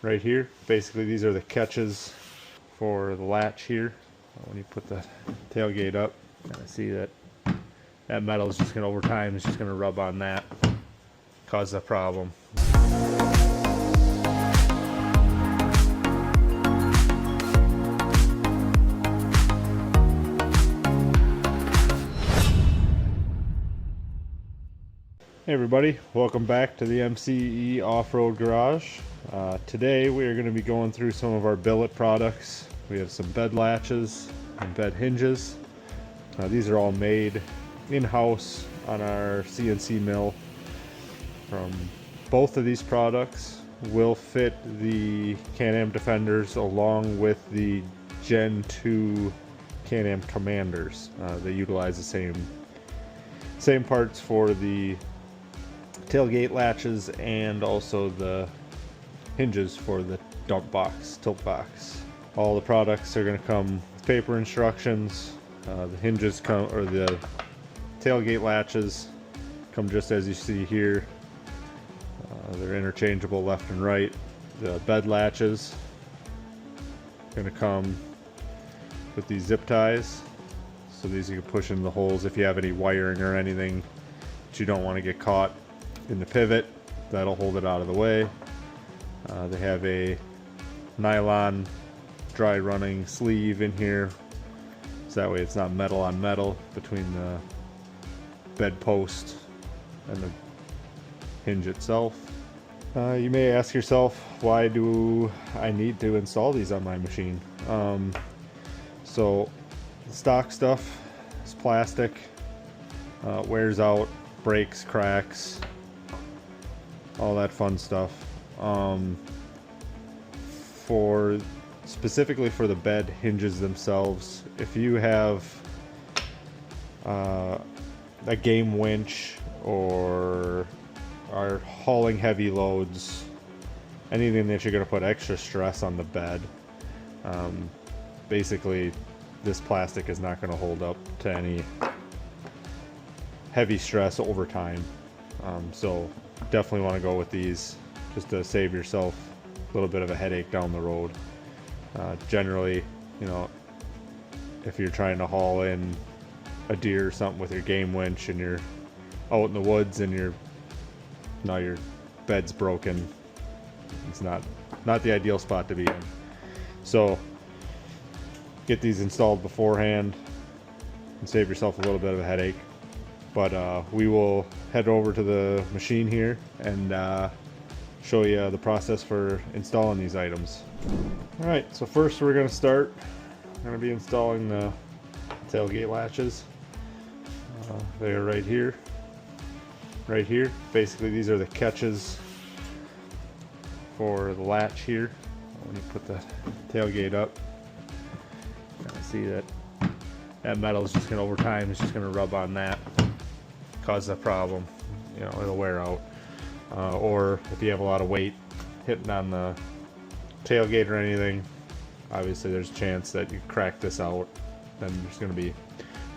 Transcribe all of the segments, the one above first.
right here. Basically these are the catches for the latch here. When you put the tailgate up, kind of see that metal is just going to, over time, it's just going to rub on that, cause a problem. Hey everybody, welcome back to the MCE Offroad Garage. Today we are going to be going through some of our billet products. We have some bed latches and bed hinges. These are all made in-house on our CNC mill. Both of these products will fit the Can-Am Defenders along with the Gen 2 Can-Am Commanders. They utilize the same parts for the tailgate latches and also the hinges for the dump box, tilt box. All the products are going to come with paper instructions. The hinges come, or the tailgate latches come just as you see here. They're interchangeable left and right. The bed latches are going to come with these zip ties. So these you can push in the holes if you have any wiring or anything that you don't want to get caught in the pivot. That'll hold it out of the way. They have a nylon dry running sleeve in here, so that way it's not metal on metal between the bed post and the hinge itself. You may ask yourself, why do I need to install these on my machine? So the stock stuff is plastic, wears out, breaks, cracks, all that fun stuff. Specifically for the bed hinges themselves, if you have a game winch or are hauling heavy loads, anything that you're going to put extra stress on the bed, basically this plastic is not going to hold up to any heavy stress over time. So definitely want to go with these just to save yourself a little bit of a headache down the road. Generally, you know, if you're trying to haul in a deer or something with your game winch and you're out in the woods and now your bed's broken, it's not the ideal spot to be in. So get these installed beforehand and save yourself a little bit of a headache. But we will head over to the machine here and show you the process for installing these items. Alright, so first we're going to be installing the tailgate latches. They are right here. Basically these are the catches for the latch here. When you put the tailgate up, you can see that metal is just going to, over time, it's just going to rub on that, cause a problem. You know, it'll wear out. Or if you have a lot of weight hitting on the tailgate or anything, obviously there's a chance that you crack this out, then there's going to be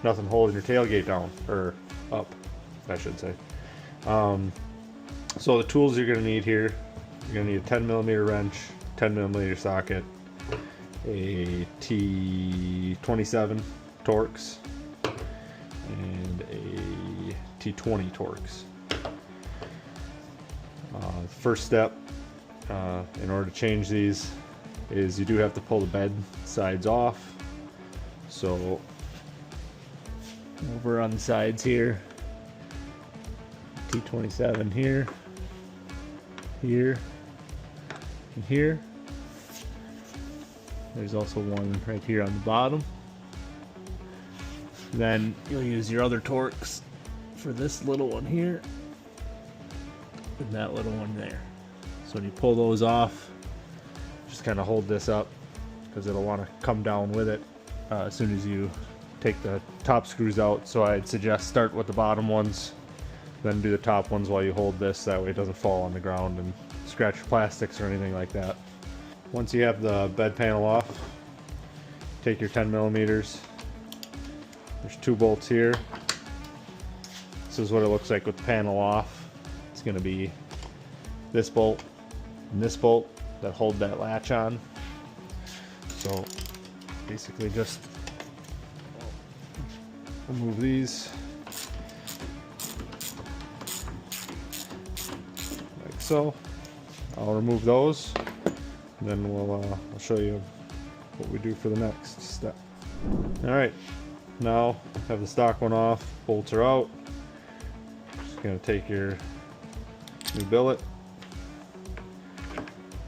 nothing holding your tailgate down, or up, I should say. So the tools you're going to need here, you're going to need a 10mm wrench, 10mm socket, a T27 Torx, and a T20 Torx. First step in order to change these is you do have to pull the bed sides off. So over on the sides here, T27 here, and here. There's also one right here on the bottom. Then you'll use your other Torx for this little one here and that little one there. So when you pull those off, just kind of hold this up because it'll want to come down with it as soon as you take the top screws out. So I'd suggest start with the bottom ones, then do the top ones while you hold this. That way it doesn't fall on the ground and scratch plastics or anything like that. Once you have the bed panel off, take your 10mm. There's 2 bolts here. This is what it looks like with the panel off. It's going to be this bolt and this bolt. that hold that latch on. So basically just remove these like so. I'll remove those, and then I'll show you what we do for the next step. Alright, now have the stock one off, bolts are out. Just gonna take your new billet,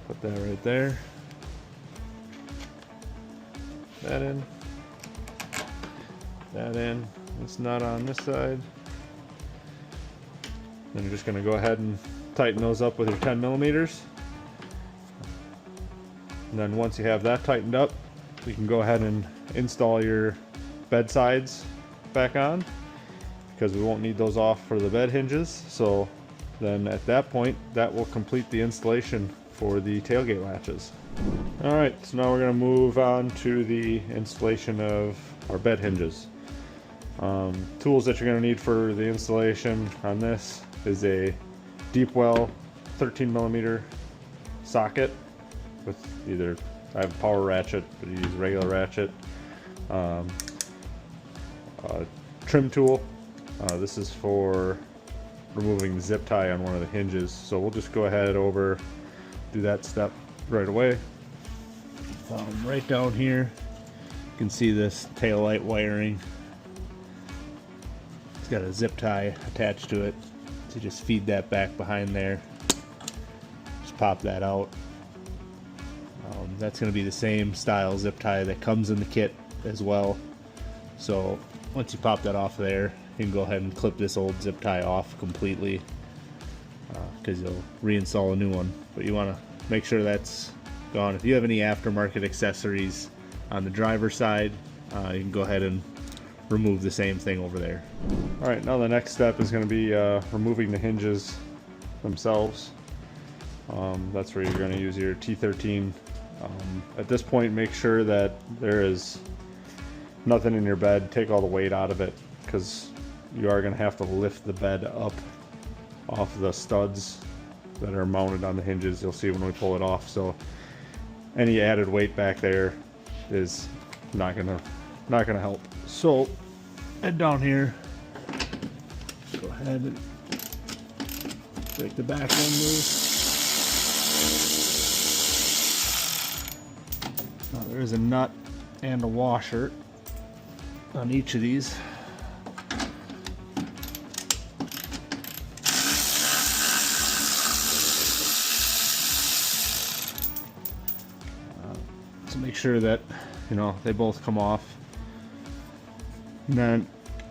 put that right there, that in, this nut on this side. Then you're just gonna go ahead and tighten those up with your 10 millimeters. And then once you have that tightened up, you can go ahead and install your bed sides back on, because we won't need those off for the bed hinges. So then at that point, that will complete the installation for the tailgate latches. Alright, so now we're going to move on to the installation of our bed hinges. Tools that you're going to need for the installation on this is a deep well 13 millimeter socket with either, I have a power ratchet, but you use a regular ratchet. A trim tool. This is for removing the zip tie on one of the hinges. So we'll just go ahead do that step right away. Right down here, you can see this tail light wiring. It's got a zip tie attached to it. So just feed that back behind there. Just pop that out. That's going to be the same style zip tie that comes in the kit as well. So once you pop that off there, you can go ahead and clip this old zip tie off completely, because you'll reinstall a new one. But you want to make sure that's gone. If you have any aftermarket accessories on the driver's side, you can go ahead and remove the same thing over there. Alright, now the next step is going to be removing the hinges themselves. That's where you're going to use your T13. At this point, make sure that there is nothing in your bed. Take all the weight out of it, because you are going to have to lift the bed up off the studs that are mounted on the hinges. You'll see when we pull it off. So any added weight back there is not gonna help. So head down here, go ahead and break the back one loose. Now there is a nut and a washer on each of these. So make sure that, you know, they both come off. And then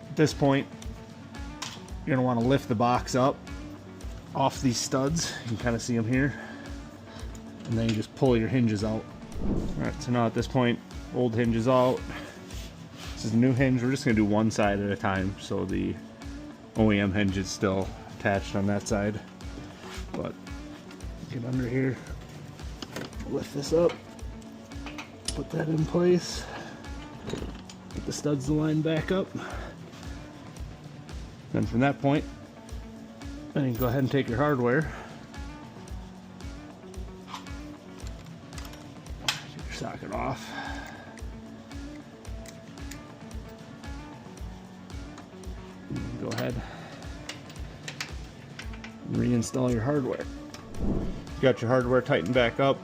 at this point, you're going to want to lift the box up off these studs. You can kind of see them here. And then you just pull your hinges out. Alright, so now at this point, old hinges out. This is a new hinge. We're just going to do one side at a time, so the OEM hinge is still attached on that side. But get under here, lift this up, put that in place, get the studs to line back up. Then from that point, then you can go ahead and take your hardware, take your socket off, and go ahead and reinstall your hardware. You got your hardware tightened back up,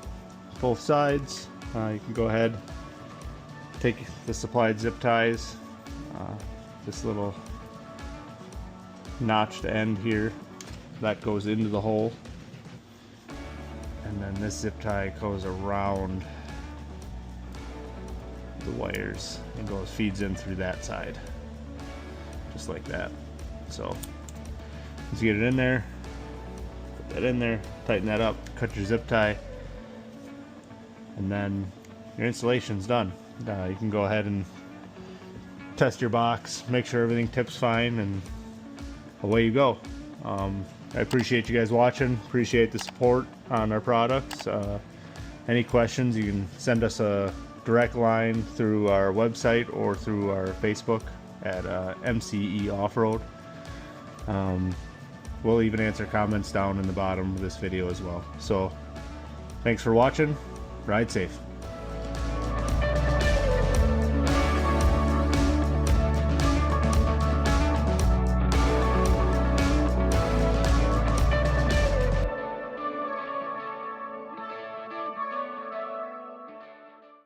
both sides. You can go ahead, take the supplied zip ties, this little notched end here that goes into the hole, and then this zip tie goes around the wires and feeds in through that side, just like that. So once you get it in there, put that in there, tighten that up, cut your zip tie, and then your installation's done. You can go ahead and test your box, make sure everything tips fine, and away you go. I appreciate you guys watching, appreciate the support on our products. Any questions, you can send us a direct line through our website or through our Facebook at MCE Offroad. We'll even answer comments down in the bottom of this video as well. So Thanks for watching. Ride safe.